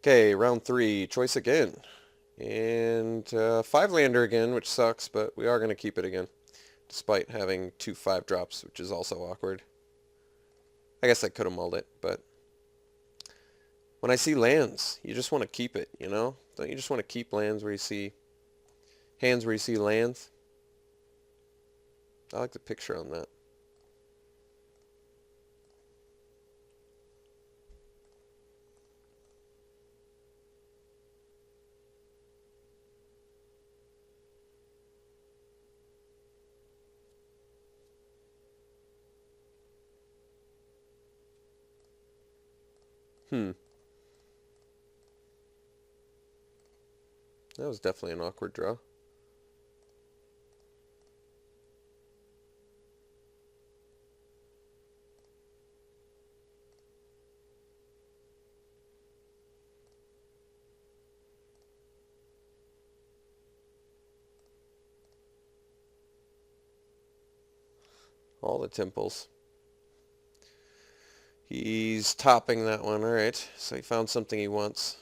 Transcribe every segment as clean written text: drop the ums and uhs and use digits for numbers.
Okay, round 3, choice again. And 5-lander again, which sucks, but we are going to keep it again. Despite having 2 5-drops, which is also awkward. I guess I could have mulled it, but when I see lands, you just want to keep it, you know? Don't you just want to keep lands where you see... hands where you see lands? I like the picture on that. Hmm. That was definitely an awkward draw. All the temples. He's topping that one. Alright, so he found something he wants.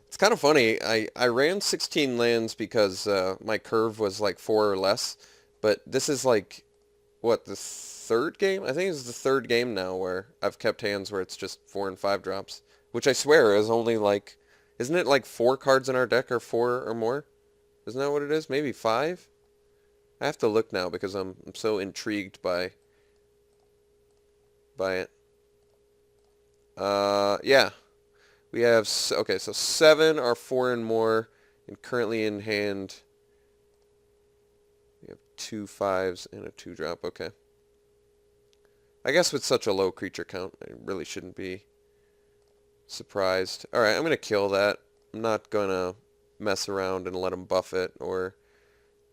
It's kind of funny. I ran 16 lands because my curve was like 4 or less. But this is like, what, the third game? I think it's the third game now where I've kept hands where it's just 4 and 5 drops. Which I swear is only like, isn't it like 4 cards in our deck or 4 or more? Isn't that what it is? Maybe 5? I have to look now because I'm so intrigued by it. Yeah. We have, okay, so 7 are 4 and more, and currently in hand, we have 2 5s and a 2-drop, okay. I guess with such a low creature count, I really shouldn't be surprised. Alright, I'm going to kill that. I'm not going to mess around and let him buff it or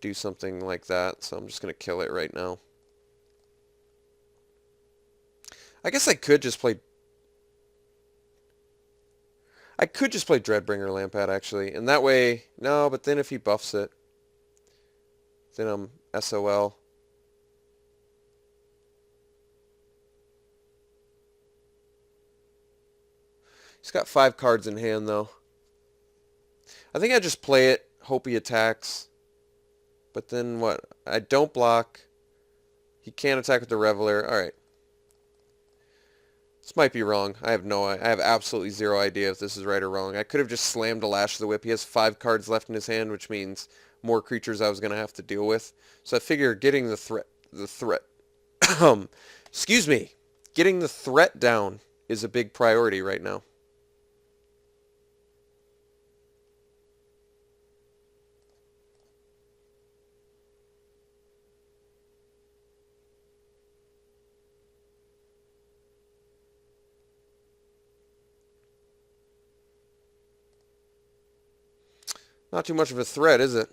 do something like that, so I'm just going to kill it right now. I guess I could just play... I could just play Dreadbringer Lampad, actually, and that way... No, but then if he buffs it, then I'm SOL. He's got 5 cards in hand, though. I think I just play it, hope he attacks. But then what? I don't block. He can't attack with the Reveler. Alright. This might be wrong. I have absolutely zero idea if this is right or wrong. I could have just slammed a Lash of the Whip. He has 5 cards left in his hand, which means more creatures I was going to have to deal with. So I figure getting the threat, excuse me, getting the threat down is a big priority right now. Not too much of a threat, is it?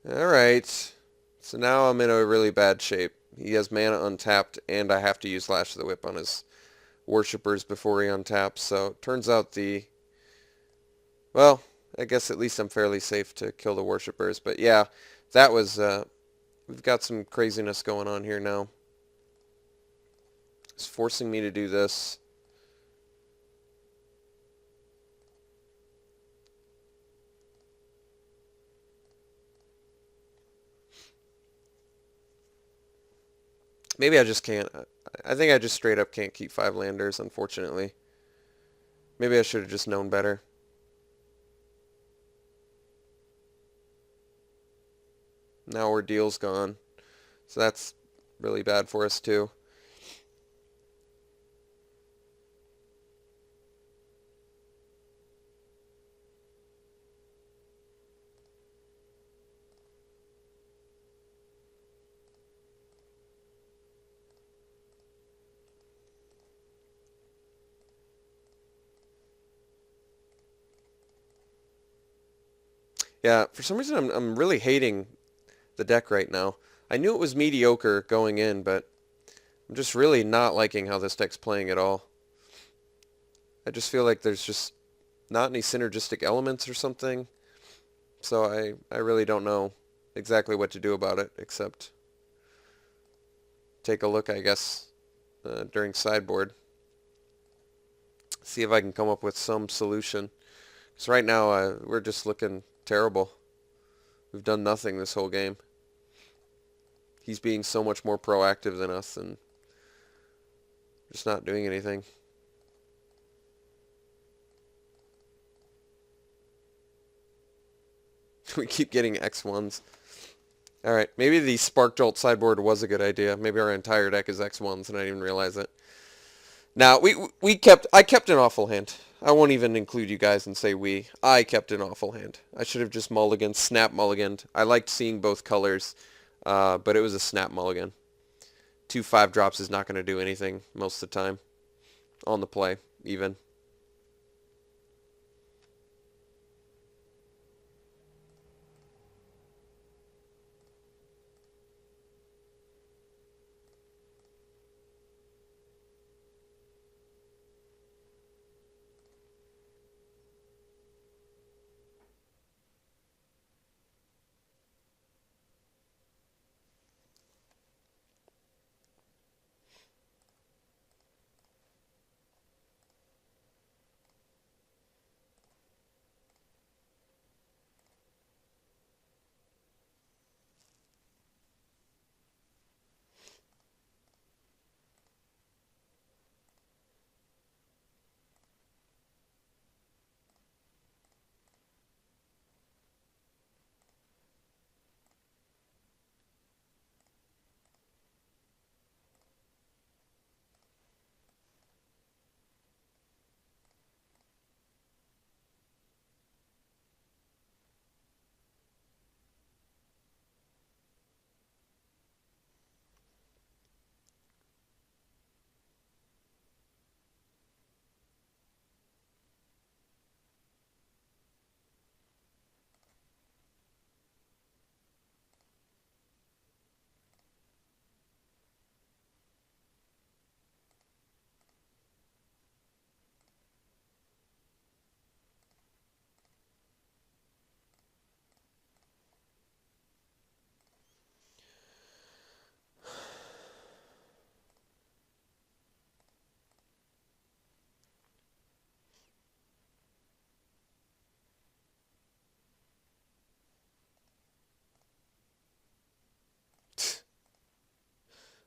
Alright. So now I'm in a really bad shape. He has mana untapped, and I have to use Lash of the Whip on his worshippers before he untaps. So it turns out well, I guess at least I'm fairly safe to kill the worshippers. But yeah, that was... we've got some craziness going on here now. It's forcing me to do this. Maybe I just can't. I think I just straight up can't keep 5 landers, unfortunately. Maybe I should have just known better. Now Ordeal's gone. So that's really bad for us too. Yeah, for some reason I'm really hating the deck right now. I knew it was mediocre going in, but I'm just really not liking how this deck's playing at all. I just feel like there's just not any synergistic elements or something. So I really don't know exactly what to do about it, except take a look, I guess, during sideboard. See if I can come up with some solution. Because right now, we're just looking terrible. We've done nothing this whole game. He's being so much more proactive than us and just not doing anything. We keep getting X1s. Alright, maybe the Spark Jolt sideboard was a good idea. Maybe our entire deck is X1s and I didn't even realize it. Now, I kept an awful hand. I won't even include you guys and say we. I kept an awful hand. I should have just mulliganed, snap mulliganed. I liked seeing both colors, but it was a snap mulligan. 2 5-drops is not going to do anything most of the time. On the play, even.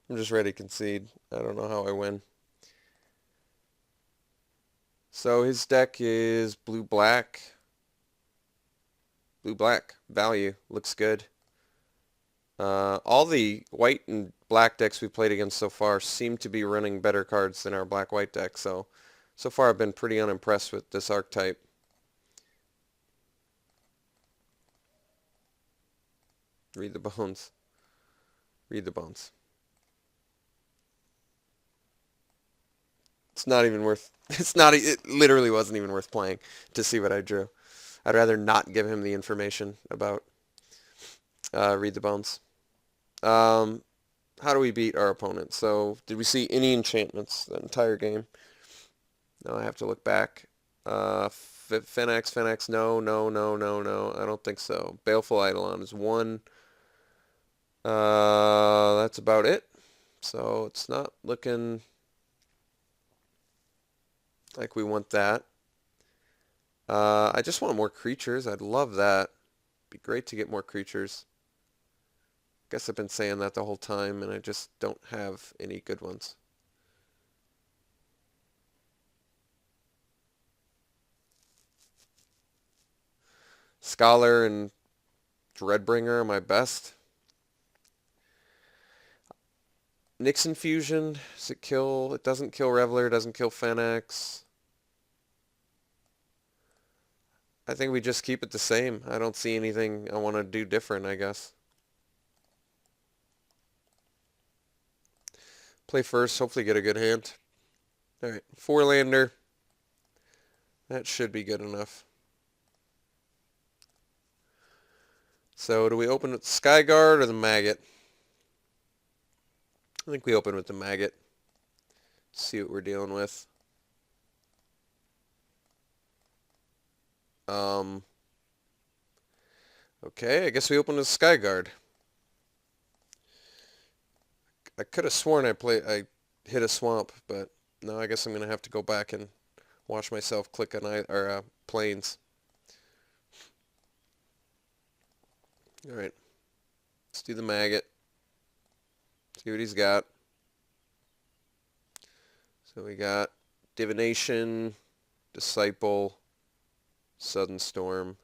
I'm just ready to concede. I don't know how I win. So his deck is blue-black. Blue-black. Value. Looks good. All the white and black decks we played against so far seem to be running better cards than our black-white deck. So far I've been pretty unimpressed with this archetype. Read the bones. Read the bones. It's not even worth... It literally wasn't even worth playing to see what I drew. I'd rather not give him the information about Read the Bones. How do we beat our opponent? So, did we see any enchantments the entire game? No, I have to look back. Fennex, no. I don't think so. Baleful Eidolon is 1. That's about it. So, it's not looking like we want that. I just want more creatures. I'd love that. Be great to get more creatures. Guess I've been saying that the whole time, and I just don't have any good ones. Scholar and Dreadbringer are my best. Nyx Infusion, does it kill? It doesn't kill Reveler, doesn't kill Fennex. I think we just keep it the same. I don't see anything I want to do different, I guess. Play first, hopefully get a good hand. Alright, 4-lander. That should be good enough. So do we open with the Skyguard or the Maggot? I think we open with the Maggot. See what we're dealing with. Okay, I guess we open with Skyguard. I could have sworn I hit a swamp, but no, I guess I'm gonna have to go back and watch myself click on planes. All right, let's do the maggot. See what he's got. So we got divination, disciple, sudden storm.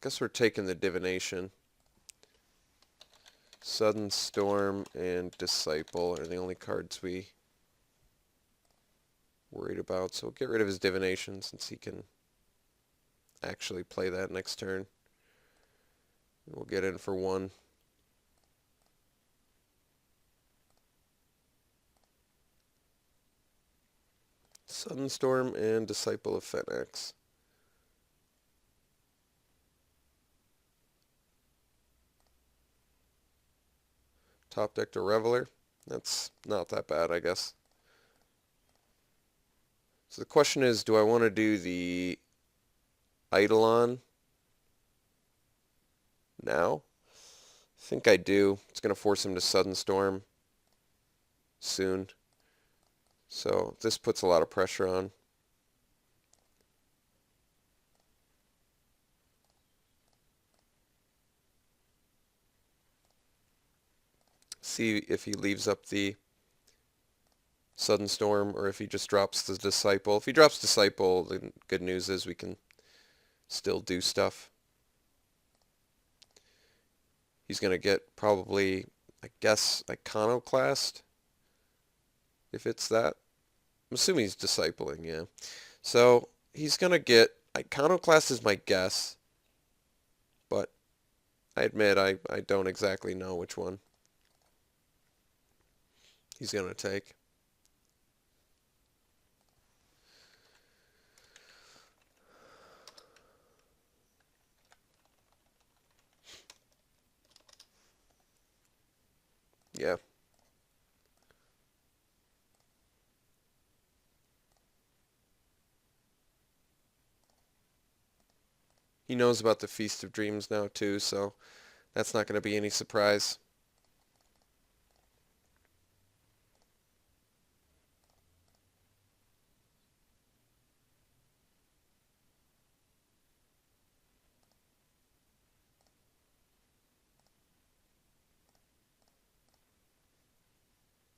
Guess we're taking the divination. Sudden storm and disciple are the only cards we worried about. So we'll get rid of his divination since he can actually play that next turn. We'll get in for one. Sudden Storm and Disciple of Fenax. Top deck to Reveler. That's not that bad, I guess. So the question is, do I want to do the Eidolon now? I think I do. It's going to force him to Sudden Storm soon. So this puts a lot of pressure on. See if he leaves up the Sudden Storm or if he just drops the Disciple. If he drops Disciple, the good news is we can still do stuff. He's going to get probably, I guess, Iconoclast, if it's that. I'm assuming he's Discipling, yeah. So he's going to get, Iconoclast is my guess, but I admit I don't exactly know which one he's going to take. Yeah. He knows about the Feast of Dreams now too, so that's not going to be any surprise.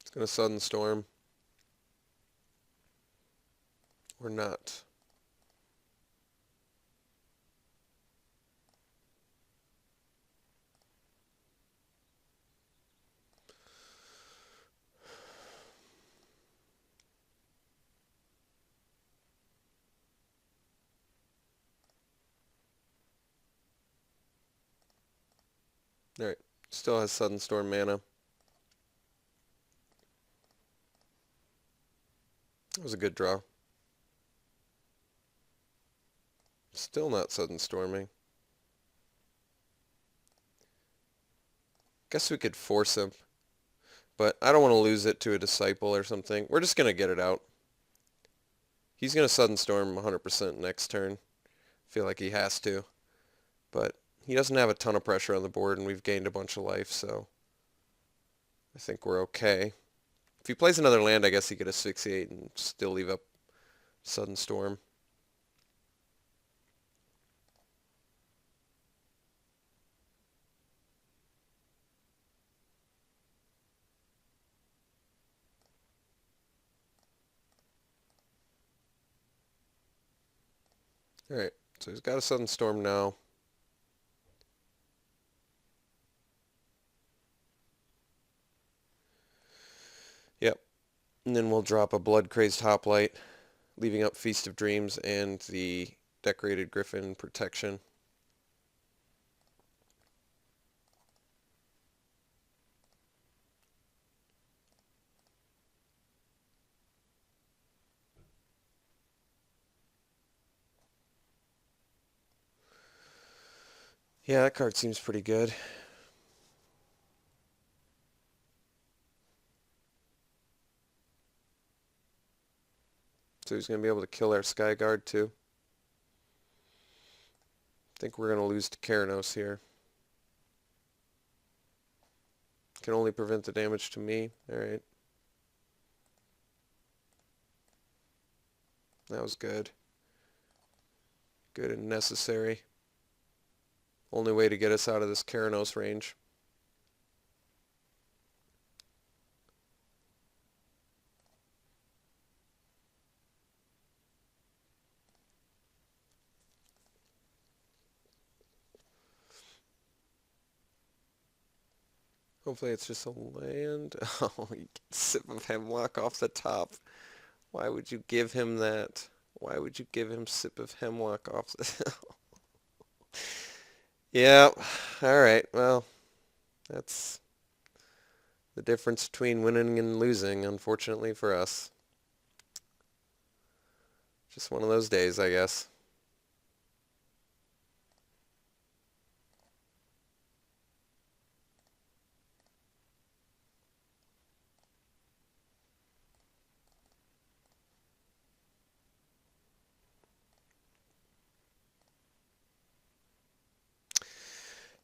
It's going to Sudden Storm. Or not. Alright. Still has Sudden Storm mana. That was a good draw. Still not Sudden Storming. Guess we could force him. But I don't want to lose it to a Disciple or something. We're just going to get it out. He's going to Sudden Storm 100% next turn. Feel like he has to. But he doesn't have a ton of pressure on the board, and we've gained a bunch of life, so I think we're okay. If he plays another land, I guess he could asphyxiate and still leave up Sudden Storm. Alright, so he's got a Sudden Storm now. Yep. And then we'll drop a Blood Crazed Hoplite, leaving up Feast of Dreams and the Decorated Griffin protection. Yeah, that card seems pretty good. So he's going to be able to kill our Skyguard too. I think we're going to lose to Keranos here. Can only prevent the damage to me. Alright. That was good. Good and necessary. Only way to get us out of this Keranos range. Hopefully it's just a land. Oh, you get Sip of Hemlock off the top. Why would you give him that? Why would you give him Sip of Hemlock off the... Yeah, alright, well, that's the difference between winning and losing, unfortunately for us. Just one of those days, I guess.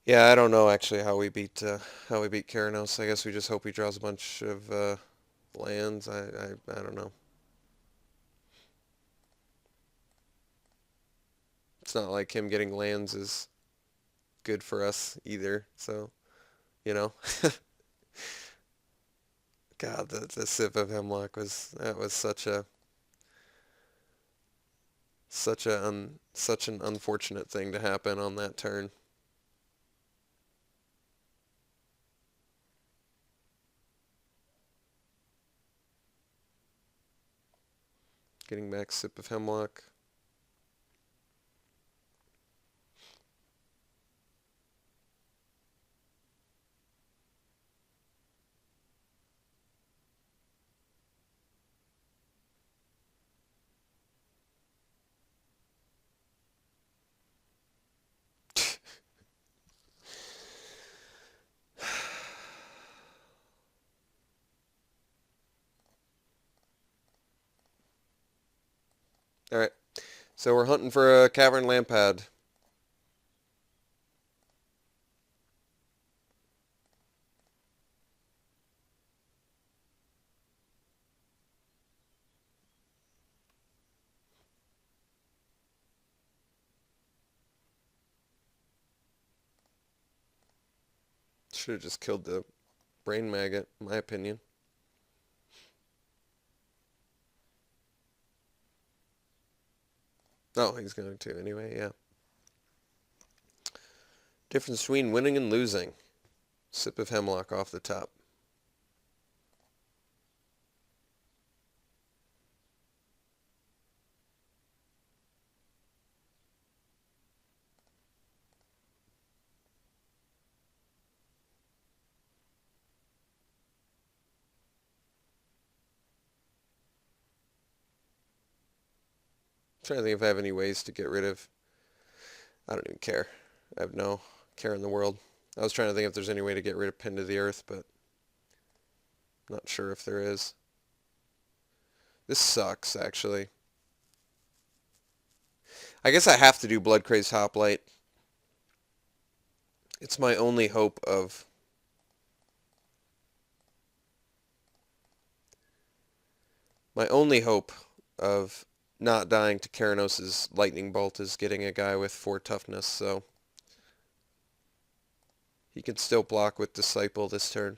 Yeah, I don't know actually how we beat Keranos. I guess we just hope he draws a bunch of lands. I don't know. It's not like him getting lands is good for us either. So, you know. God, the Sip of Hemlock was such an unfortunate thing to happen on that turn. Getting back Sip of Hemlock. All right. So we're hunting for a Cavern Lampad. Should have just killed the brain maggot, in my opinion. Oh, he's going to anyway, yeah. Difference between winning and losing. Sip of Hemlock off the top. I'm trying to think if I have any ways to get rid of... I don't even care. I have no care in the world. I was trying to think if there's any way to get rid of Pin to the Earth, but I'm not sure if there is. This sucks, actually. I guess I have to do Blood Crazed Hoplite. It's my only hope of... My only hope of not dying to Keranos' Lightning Bolt is getting a guy with 4 toughness, so... He can still block with Disciple this turn.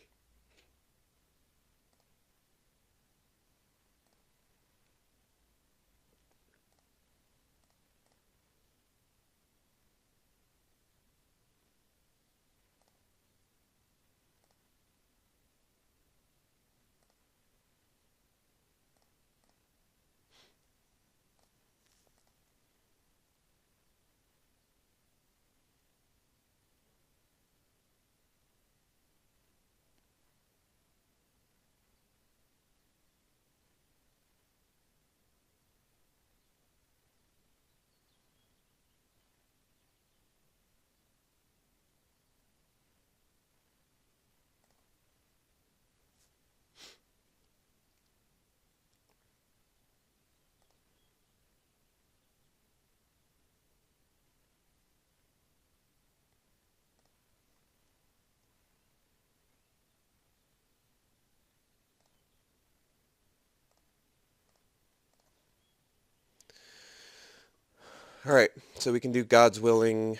Alright, so we can do God's Willing.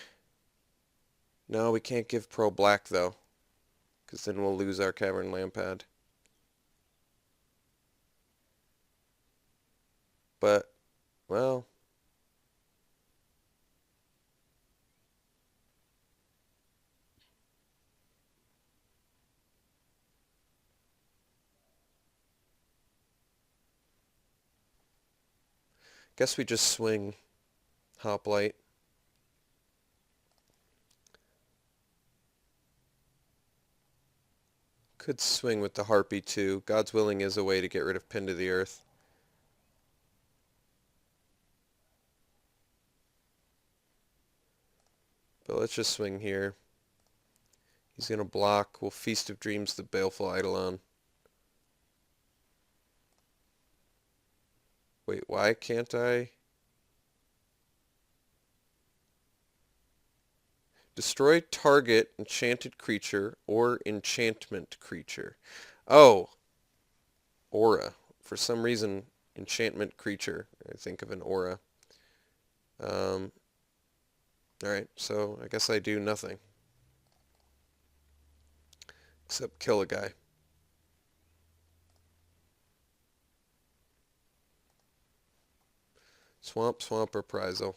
No, we can't give Pro Black, though, because then we'll lose our Cavern Lampad. But, well... guess we just swing Hoplite. Could swing with the Harpy too. God's Willing is a way to get rid of Pin to the Earth. But let's just swing here. He's going to block. We'll Feast of Dreams the Baleful Eidolon. Wait, why can't I? Destroy target enchanted creature or enchantment creature. Oh, aura. For some reason, enchantment creature. I think of an aura. Alright, so I guess I do nothing. Except kill a guy. Swamp, Swamp, Reprisal.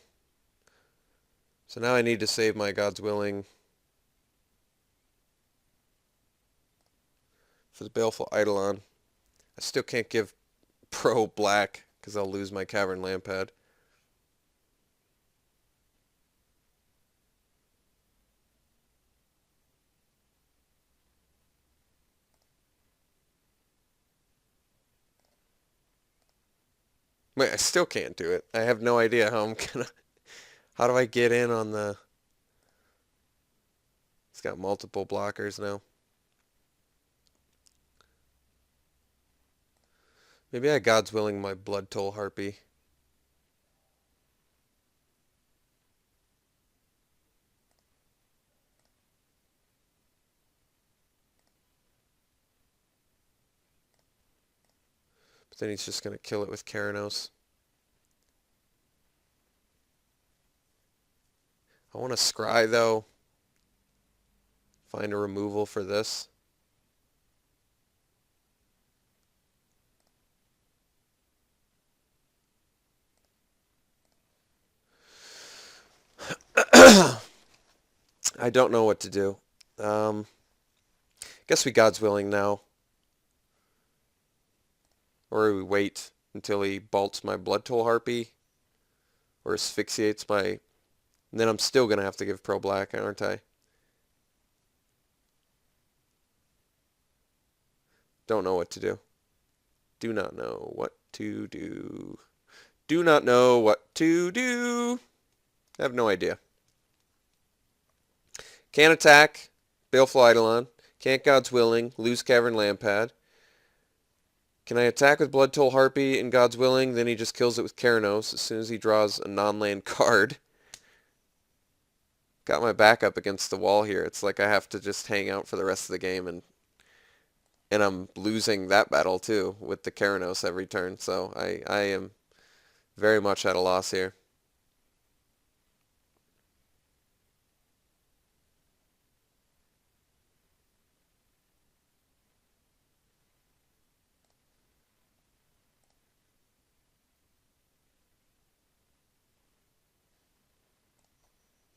So now I need to save my God's Willing for the Baleful Eidolon. I still can't give Pro Black because I'll lose my Cavern Lampad. Wait, I still can't do it. I have no idea how I'm gonna... How do I get in on the... It's got multiple blockers now. Maybe I God's Willing my Blood Toll Harpy. But then he's just going to kill it with Keranos. I want to scry, though. Find a removal for this. I don't know what to do. Guess we God's Willing now. Or we wait until he bolts my Blood Toll Harpy. Or asphyxiates my... And then I'm still going to have to give Pro Black, aren't I? Don't know what to do. Do not know what to do. Do not know what to do. I have no idea. Can't attack. Baleful Eidolon. Can't God's Willing. Lose Cavern Lampad. Can I attack with Blood Toll Harpy and God's Willing? Then he just kills it with Keranos as soon as he draws a non-land card. Got my back up against the wall here. It's like I have to just hang out for the rest of the game, and I'm losing that battle too with the Keranos every turn. So I am very much at a loss here.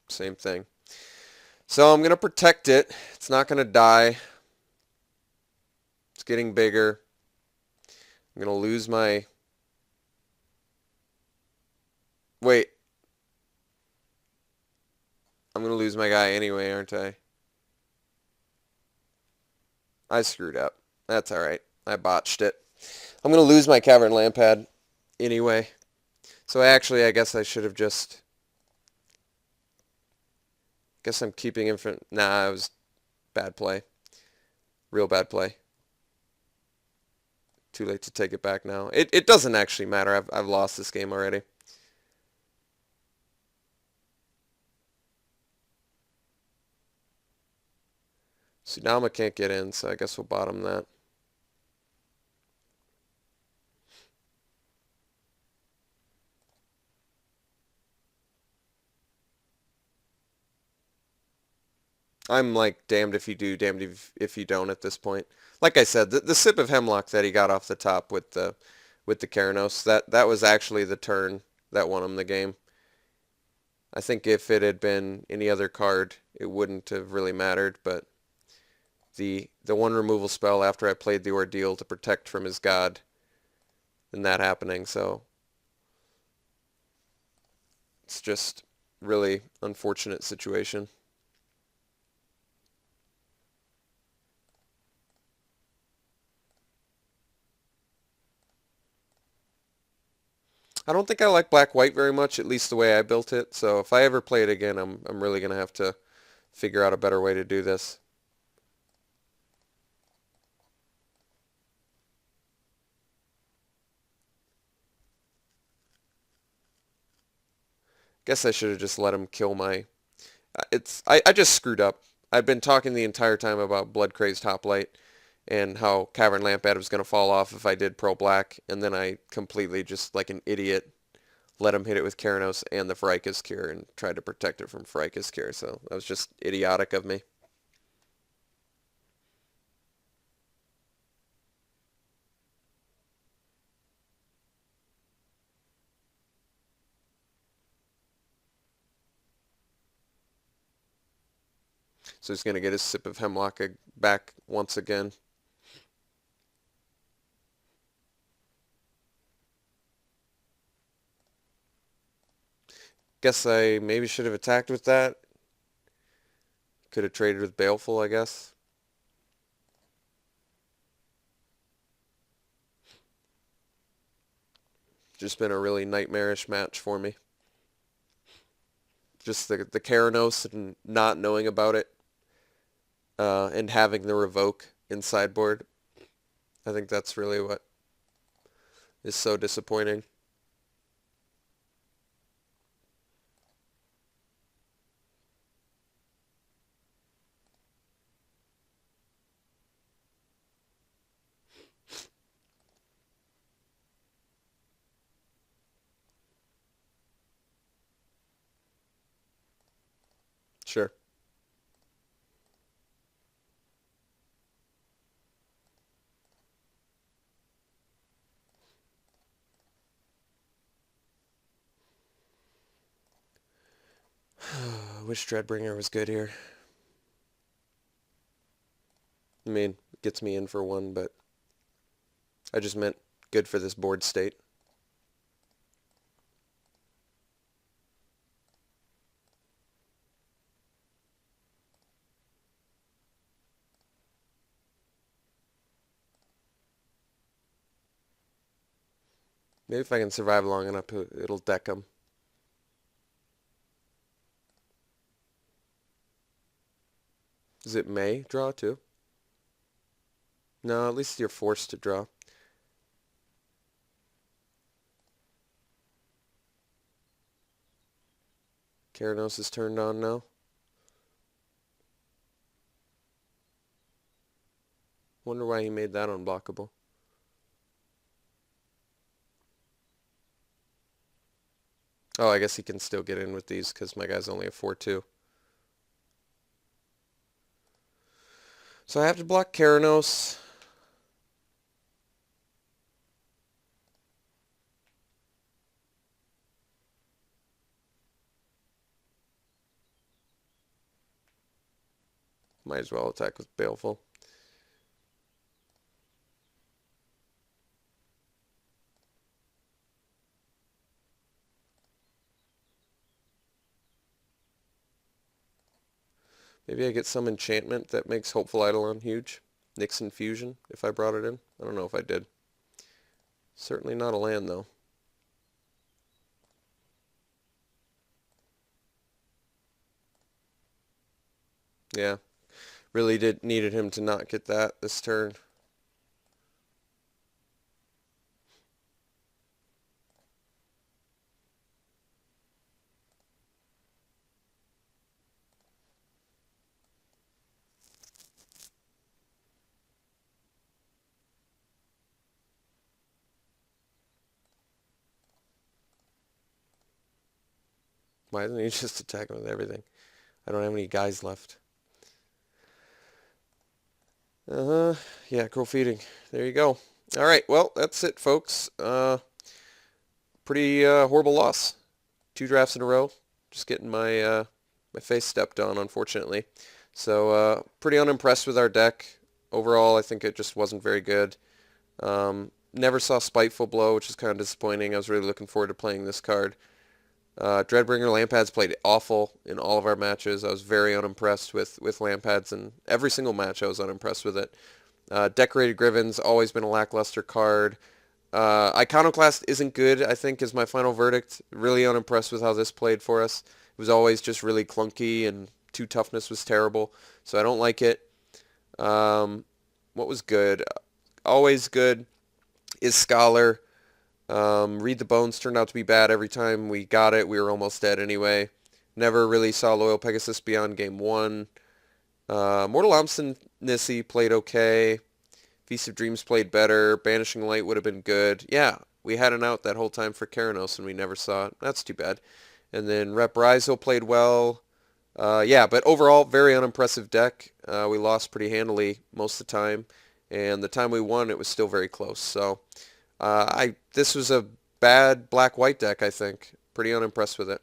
Same thing. So I'm going to protect it. It's not going to die. It's getting bigger. I'm going to lose my... Wait. I'm going to lose my guy anyway, aren't I? I screwed up. That's alright. I botched it. I'm going to lose my Cavern Lampad anyway. So actually, I guess I should have just... Guess I'm keeping him from... Nah, it was bad play. Real bad play. Too late to take it back now. It doesn't actually matter. I've lost this game already. Tsunama can't get in, so I guess we'll bottom that. I'm like damned if you do, damned if you don't at this point. Like I said, the sip of hemlock that he got off the top with the Keranos, that was actually the turn that won him the game. I think if it had been any other card, it wouldn't have really mattered, but the one removal spell after I played the Ordeal to protect from his god and that happening, so it's just really unfortunate situation. I don't think I like black-white very much, at least the way I built it, so if I ever play it again, I'm really going to have to figure out a better way to do this. Guess I should have just let him kill my... I just screwed up. I've been talking the entire time about Blood Crazed Hoplite and how Cavern Lampad was going to fall off if I did Pro Black, and then I completely just, like an idiot, let him hit it with Keranos and the Phrykis Cure and tried to protect it from Phrykis Cure, so that was just idiotic of me. So he's going to get his sip of Hemlock back once again. Guess I maybe should have attacked with that. Could have traded with Baleful, I guess. Just been a really nightmarish match for me. Just the Keranos and not knowing about it, and having the Revoke in sideboard. I think that's really what is so disappointing. Sure. I wish Dreadbringer was good here. I mean, it gets me in for one, but I just meant good for this board state. Maybe if I can survive long enough, it'll deck him. Is it May draw too? No, at least you're forced to draw. Keranos is turned on now. Wonder why he made that unblockable. Oh, I guess he can still get in with these because my guy's only a 4-2. So I have to block Keranos. Might as well attack with Baleful. Maybe I get some enchantment that makes Hopeful Eidolon huge. Nyx Infusion, if I brought it in. I don't know if I did. Certainly not a land, though. Yeah. Really needed him to not get that this turn. Why didn't he just attack him with everything? I don't have any guys left. Yeah, crow feeding. There you go. All right, well, that's it, folks. Pretty horrible loss. 2 drafts in a row. Just getting my face stepped on, unfortunately. So pretty unimpressed with our deck. Overall, I think it just wasn't very good. Never saw Spiteful Blow, which is kind of disappointing. I was really looking forward to playing this card. Dreadbringer Lampads played awful in all of our matches. I was very unimpressed with Lampads in every single match. I was unimpressed with it. Decorated Griven's always been a lackluster card. Iconoclast isn't good, I think, is my final verdict. Really unimpressed with how this played for us. It was always just really clunky, and 2 toughness was terrible, so I don't like it. What was good? Always good is Scholar. Read the Bones turned out to be bad every time we got it. We were almost dead anyway. Never really saw Loyal Pegasus beyond game 1. Mortal Obstinacy played okay. Feast of Dreams played better. Banishing Light would have been good. Yeah, we had an out that whole time for Keranos and we never saw it. That's too bad. And then Reprisal played well. Yeah, but overall, very unimpressive deck. We lost pretty handily most of the time. And the time we won, it was still very close. So this was a bad black-white deck, I think. Pretty unimpressed with it.